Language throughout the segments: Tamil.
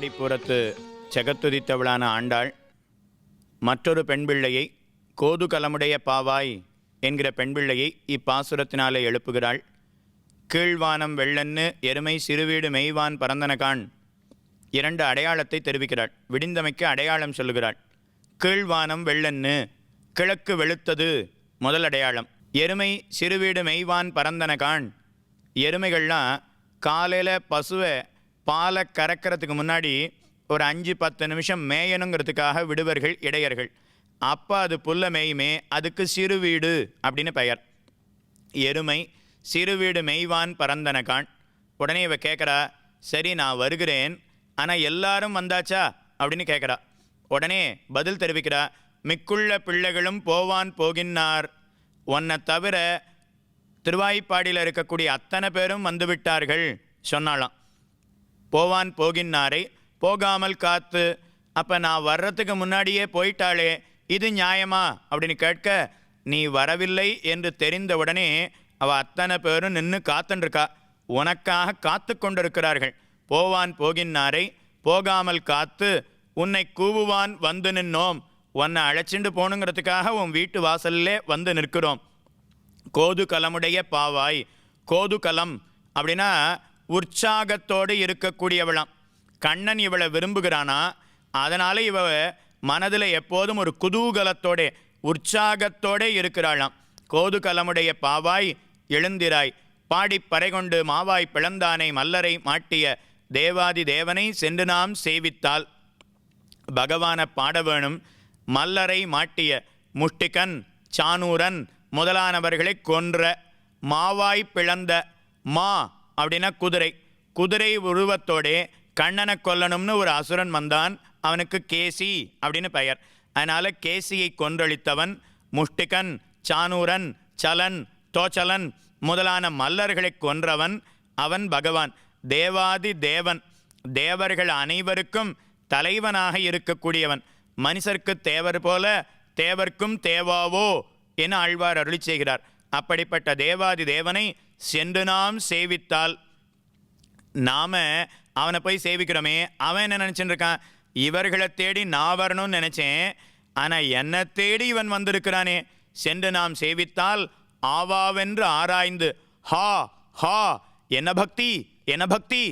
திருவாய்ப்புறத்து செகத்துதித்தவளான ஆண்டாள் மற்றொரு பெண் பிள்ளையை கோதுகலமுடைய பாவாய் என்கிற பெண் பிள்ளையை இப்பாசுரத்தினாலே எழுப்புகிறாள். கீழ்வானம் வெள்ளன்னு எருமை சிறுவீடு மெய்வான் பரந்தனகான் இரண்டு அடையாளத்தை தெரிவிக்கிறாள். விடிந்தமைக்கு அடையாளம் சொல்லுகிறாள். கீழ்வானம் வெள்ளன்னு, கிழக்கு வெளுத்தது முதல் அடையாளம். எருமை சிறுவீடு மெய்வான் பரந்தனகான், எருமைகள்லாம் காலையில் பசுவை பாலை கறக்கிறதுக்கு முன்னாடி ஒரு 5-10 நிமிஷம் மேயணுங்கிறதுக்காக விடுவர்கள் இடையர்கள். அப்போ அது புல்ல மேயுமே, அதுக்கு சிறுவீடு அப்படின்னு பெயர். எருமை சிறுவீடு மெய்வான் பரந்தனகான். உடனே இவ கேட்குறா, சரி நான் வருகிறேன், ஆனால் எல்லாரும் வந்தாச்சா அப்படின்னு கேட்குறா. உடனே பதில் தெரிவிக்கிறா, மிக்குள்ள பிள்ளைகளும் போவான் போகின்னார், உன்னை தவிர திருவாய்ப்பாடியில் இருக்கக்கூடிய அத்தனை பேரும் வந்துவிட்டார்கள் சொன்னாலாம். போவான் போகின்னாரை போகாமல் காத்து, அப்போ நான் வர்றதுக்கு முன்னாடியே போயிட்டாளே, இது நியாயமா அப்படின்னு கேட்க, நீ வரவில்லை என்று தெரிந்தவுடனே அவள் அத்தனை பேரும் நின்று காத்துருக்கா, உனக்காக காத்து கொண்டிருக்கிறார்கள். போவான் போகின்னாரை போகாமல் காத்து உன்னை கூவுவான் வந்து நின்னோம், உன்னை அழைச்சிண்டு போகணுங்கிறதுக்காக உன் வீட்டு வாசல்லே வந்து நிற்கிறோம். கோதுகலமுடைய பாவாய். கோதுகலம் அப்படின்னா உற்சாகத்தோடு இருக்கக்கூடியவளாம். கண்ணன் இவளை விரும்புகிறானா, அதனால் இவ மனதில் எப்போதும் ஒரு குதூகலத்தோட உற்சாகத்தோடு இருக்கிறாளாம். கோதுகலமுடைய பாவாய் எழுந்திராய், பாடிப்பறை கொண்டு மாவாய் பிளந்தானை மல்லரை மாட்டிய தேவாதி தேவனை சென்று நாம் சேவித்தால். பகவானை பாட வேணும். மல்லரை மாட்டிய முஷ்டிகன் சானூரன் முதலானவர்களை கொன்ற, மாவாய் பிளந்த, மா அப்படின்னா குதிரை, குதிரை உருவத்தோடே கண்ணனை கொல்லணும்னு ஒரு அசுரன் வந்தான், அவனுக்கு கேசி அப்படின்னு பெயர். அதனால் கேசியை கொன்றளித்தவன் முஷ்டிகன், சானூரன், சலன், தோச்சலன் முதலான மல்லர்களை கொன்றவன் அவன் பகவான். தேவாதி தேவன், தேவர்கள் அனைவருக்கும் தலைவனாக இருக்கக்கூடியவன். மனுஷருக்கு தேவர் போல தேவர்க்கும் தேவாவோ என ஆழ்வார் அருளி செய்கிறார். அப்படிப்பட்ட தேவாதி தேவனை சென்று நாம் சேவித்தால், நாம அவனை போய் சேவிக்கிறோமே, அவன் என்ன நினச்சிட்டு இருக்கான், இவர்களை தேடி நான் வரணும்னு நினச்சேன், ஆனால் என்னை தேடி இவன் வந்திருக்கிறானே, சென்று நாம் சேவித்தால் ஆவாவென்று ஆராய்ந்து, ஹா ஹா என்ன பக்தி என்ன பக்தி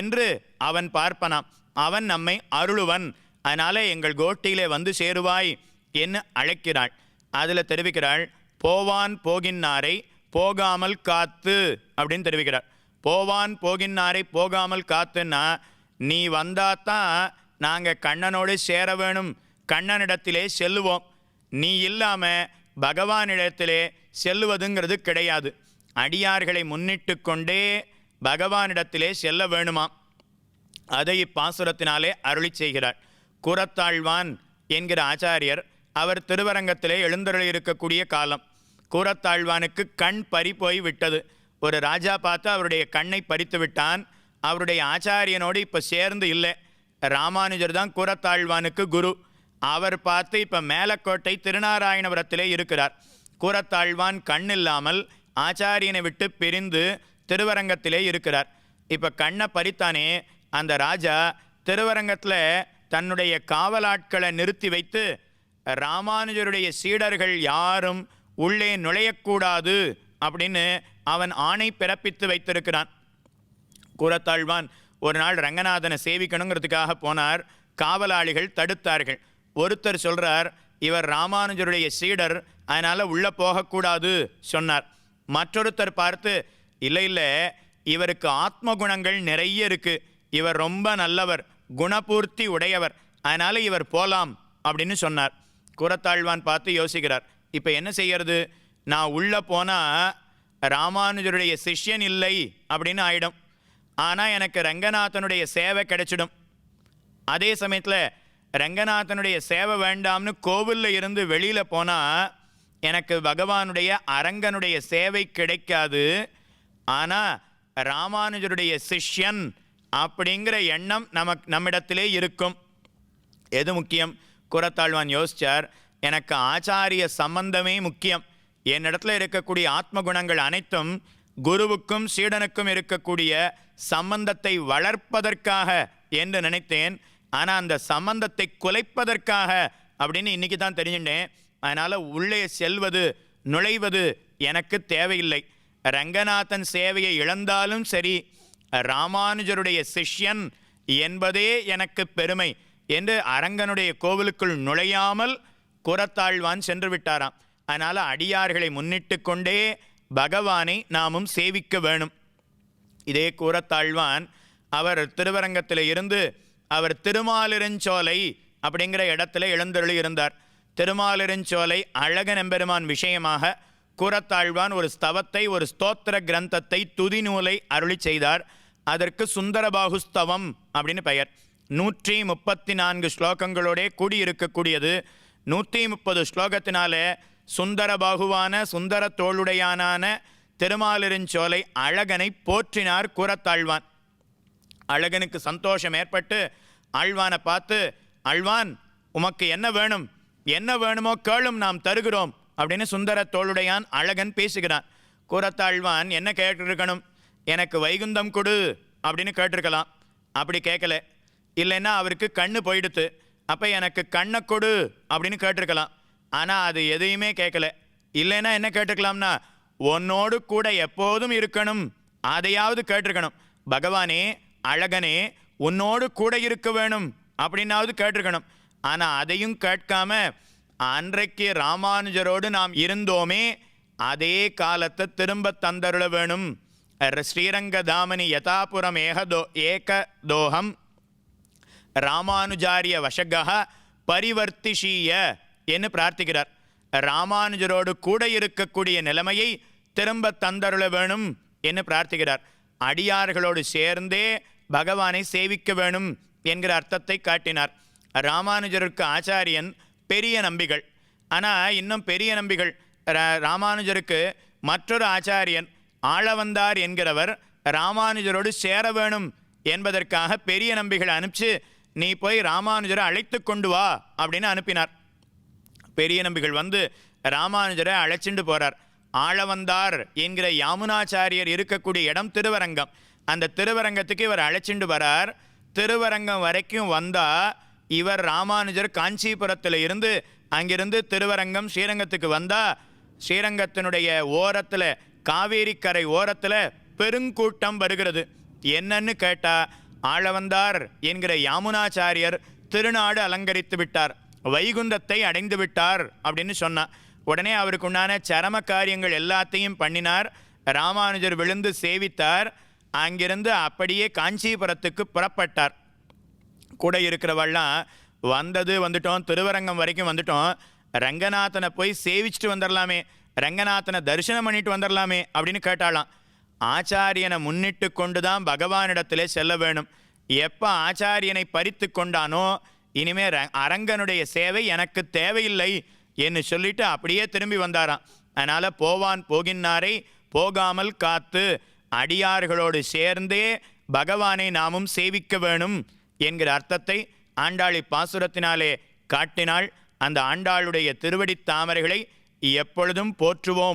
என்று அவன் பார்ப்பனாம். அவன் நம்மை அருளுவன். அதனால் எங்கள் கோஷ்டியிலே வந்து சேருவாய் என்று அழைக்கிறாள். அதில் தெரிவிக்கிறாள், போவான் போகின்னாரை போகாமல் காத்து அப்படின்னு தெரிவிக்கிறார். போவான் போகின்னாரை போகாமல் காத்துன்னா, நீ வந்தாதான் நாங்கள் கண்ணனோடு சேர வேணும், கண்ணனிடத்திலே செல்லுவோம். நீ இல்லாமல் பகவானிடத்திலே செல்லுவதுங்கிறது கிடையாது. அடியார்களை முன்னிட்டு கொண்டே பகவானிடத்திலே செல்ல வேணுமா. அதை இப்பாசுரத்தினாலே அருளி செய்கிறார். கூரத்தாழ்வான் என்கிற ஆச்சாரியர், அவர் திருவரங்கத்திலே எழுந்தருளி இருக்கக்கூடிய காலம். கூரத்தாழ்வானுக்கு கண் பறி போய் விட்டது. ஒரு ராஜா பார்த்து அவருடைய கண்ணை பறித்து விட்டான். அவருடைய ஆச்சாரியனோடு இப்போ சேர்ந்து இல்லை. ராமானுஜர் தான் கூரத்தாழ்வானுக்கு குரு. அவர் பார்த்து இப்போ மேலக்கோட்டை திருநாராயணபுரத்திலே இருக்கிறார். கூரத்தாழ்வான் கண் இல்லாமல் ஆச்சாரியனை விட்டு பிரிந்து திருவரங்கத்திலே இருக்கிறார். இப்போ கண்ணை பறித்தானே, அந்த ராஜா திருவரங்கத்தில் தன்னுடைய காவலாட்களை நிறுத்தி வைத்து, ராமானுஜருடைய சீடர்கள் யாரும் உள்ளே நுழையக்கூடாது அப்படின்னு அவன் ஆணை பிறப்பித்து வைத்திருக்கிறான். கூரத்தாழ்வான் ஒரு நாள் ரங்கநாதனை சேவிக்கணுங்கிறதுக்காக போனார். காவலாளிகள் தடுத்தார்கள். ஒருத்தர் சொல்கிறார், இவர் ராமானுஜருடைய சீடர், அதனால் உள்ளே போகக்கூடாது சொன்னார். மற்றொருத்தர் பார்த்து, இல்லை இல்லை, இவருக்கு ஆத்ம குணங்கள் நிறைய இருக்குது, இவர் ரொம்ப நல்லவர், குணபூர்த்தி உடையவர், அதனால் இவர் போகலாம் அப்படின்னு சொன்னார். கூரத்தாழ்வான் பார்த்து யோசிக்கிறார், இப்போ என்ன செய்யறது, நான் உள்ளே போனால் ராமானுஜருடைய சிஷ்யன் இல்லை அப்படின்னு ஆயிடும், ஆனால் எனக்கு ரங்கநாதனுடைய சேவை கிடைச்சிடும். அதே சமயத்தில் ரங்கநாதனுடைய சேவை வேண்டாம்னு கோவிலில் இருந்து வெளியில் போனால் எனக்கு பகவானுடைய அரங்கனுடைய சேவை கிடைக்காது. ஆனால் ராமானுஜருடைய சிஷ்யன் அப்படிங்கிற எண்ணம் நம்மிடத்திலே இருக்கும். எது முக்கியம்? கூரத்தாழ்வான் யோசிச்சார், எனக்கு ஆச்சாரிய சம்பந்தமே முக்கியம். என்னிடத்துல இருக்கக்கூடிய ஆத்ம குணங்கள் அனைத்தும் குருவுக்கும் சீடனுக்கும் இருக்கக்கூடிய சம்பந்தத்தை வளர்ப்பதற்காக என்று நினைத்தேன். ஆனால் அந்த சம்பந்தத்தை குலைப்பதற்காக அப்படின்னு இன்னைக்கு தான் தெரிஞ்சுட்டேன். அதனால் உள்ளே செல்வது நுழைவது எனக்கு தேவையில்லை. ரங்கநாதன் சேவையை இழந்தாலும் சரி, ராமானுஜருடைய சிஷ்யன் என்பதே எனக்கு பெருமை என்று அரங்கனுடைய கோவிலுக்குள் நுழையாமல் கூரத்தாழ்வான் சென்று விட்டாராம். அதனால் அடியார்களை முன்னிட்டு கொண்டே பகவானை நாமும் சேவிக்க வேணும். இதே கூரத்தாழ்வான் அவர் திருவரங்கத்தில் இருந்து அவர் திருமாலிருஞ்சோலை அப்படிங்கிற இடத்துல எழுந்தருளி இருந்தார். திருமாலிருஞ்சோலை அழகன் எம்பெருமான் விஷயமாக கூரத்தாழ்வான் ஒரு ஸ்தவத்தை, ஒரு ஸ்தோத்திர கிரந்தத்தை, துதி நூலை அருளி செய்தார். அதற்கு சுந்தரபாகுஸ்தவம் அப்படின்னு பெயர். 134 ஸ்லோகங்களோட கூடியிருக்கக்கூடியது. 130 ஸ்லோகத்தினால சுந்தரபாகுவான சுந்தர தோளுடையானான திருமாலிருஞ்சோலை அழகனை போற்றினார் கூரத்தாழ்வான். அழகனுக்கு சந்தோஷம் ஏற்பட்டு ஆழ்வானை பார்த்து, ஆழ்வான் உமக்கு என்ன வேணும், என்ன வேணுமோ கேளும், நாம் தருகிறோம் அப்படின்னு சுந்தர தோளுடையான் அழகன் பேசுகிறான். கூரத்தாழ்வான் என்ன கேட்டிருக்கணும், எனக்கு வைகுந்தம் கொடு அப்படின்னு கேட்டிருக்கலாம். அப்படி கேட்கல. இல்லைன்னா அவருக்கு கண்ணு போயிடுத்து, அப்போ எனக்கு கண்ணை கொடு அப்படின்னு கேட்டிருக்கலாம். ஆனால் அது எதையுமே கேட்கல. இல்லைன்னா என்ன கேட்டிருக்கலாம்னா, உன்னோடு கூட எப்போதும் இருக்கணும் அதையாவது கேட்டிருக்கணும். பகவானே அழகனே உன்னோடு கூட இருக்க வேணும் அப்படின்னாவது கேட்டிருக்கணும். ஆனால் அதையும் கேட்காம அன்றைக்கு ராமானுஜரோடு நாம் இருந்தோமே அதே காலத்தை திரும்ப தந்தருள வேணும். ஸ்ரீரங்கதாமனி யதாபுரம் ஏகதோகம் ராமானுஜாரிய வசகா பரிவர்த்திஷீய என்று பிரார்த்திக்கிறார். ராமானுஜரோடு கூட இருக்கக்கூடிய நிலைமையை திரும்ப தந்தருள வேணும் என்று பிரார்த்திக்கிறார். அடியார்களோடு சேர்ந்தே பகவானை சேவிக்க வேணும் என்கிற அர்த்தத்தை காட்டினார். ராமானுஜருக்கு ஆச்சாரியன் பெரிய நம்பிகள். ஆனால் இன்னும் பெரிய நம்பிகள் ராமானுஜருக்கு மற்றொரு ஆச்சாரியன் ஆளவந்தார் என்கிறவர் ராமானுஜரோடு சேர வேணும் என்பதற்காக பெரிய நம்பிகளை அனுப்பிச்சு, நீ போய் ராமானுஜரை அழைத்து கொண்டு வா அப்படின்னு அனுப்பினார். பெரிய நம்பிகள் வந்து ராமானுஜரை அழைச்சிட்டு போகிறார். ஆளவந்தார் என்கிற யாமுனாச்சாரியர் இருக்கக்கூடிய இடம் திருவரங்கம். அந்த திருவரங்கத்துக்கு இவர் அழைச்சிட்டு வரார். திருவரங்கம் வரைக்கும் வந்தால் இவர் ராமானுஜர் காஞ்சிபுரத்தில் இருந்து அங்கிருந்து திருவரங்கம் ஸ்ரீரங்கத்துக்கு வந்தால் ஸ்ரீரங்கத்தினுடைய ஓரத்தில் காவேரி கரை ஓரத்தில் பெருங்கூட்டம் வருகிறது. என்னன்னு கேட்டால், ஆளவந்தார் என்கிற யாமுனாச்சாரியர் திருநாடு அலங்கரித்து விட்டார், வைகுந்தத்தை அடைந்து விட்டார் அப்படின்னு சொன்னார். உடனே அவருக்கு உண்டான சரம காரியங்கள் எல்லாத்தையும் பண்ணினார். ராமானுஜர் விழுந்து சேவித்தார். அங்கிருந்து அப்படியே காஞ்சிபுரத்துக்கு புறப்பட்டார். கூட இருக்கிறவெல்லாம் வந்துட்டோம், திருவரங்கம் வரைக்கும் வந்துட்டோம், ரங்கநாதனை போய் சேவிச்சுட்டு வந்துடலாமே, ரங்கநாதனை தரிசனம் பண்ணிட்டு வந்துடலாமே அப்படின்னு கேட்டாலாம். ஆச்சாரியனை முன்னிட்டு கொண்டு தான் பகவானிடத்திலே செல்ல வேணும். எப்போ ஆச்சாரியனை பறித்து கொண்டானோ இனிமே அரங்கனுடைய சேவை எனக்கு தேவையில்லை என்று சொல்லிட்டு அப்படியே திரும்பி வந்தாராம். அதனால் போவான் போகின்னாரை போகாமல் காத்து அடியார்களோடு சேர்ந்தே பகவானை நாமும் சேவிக்க வேணும் என்கிற அர்த்தத்தை ஆண்டாளி பாசுரத்தினாலே காட்டினாள். அந்த ஆண்டாளுடைய திருவடித் தாமரைகளை எப்பொழுதும் போற்றுவோம்.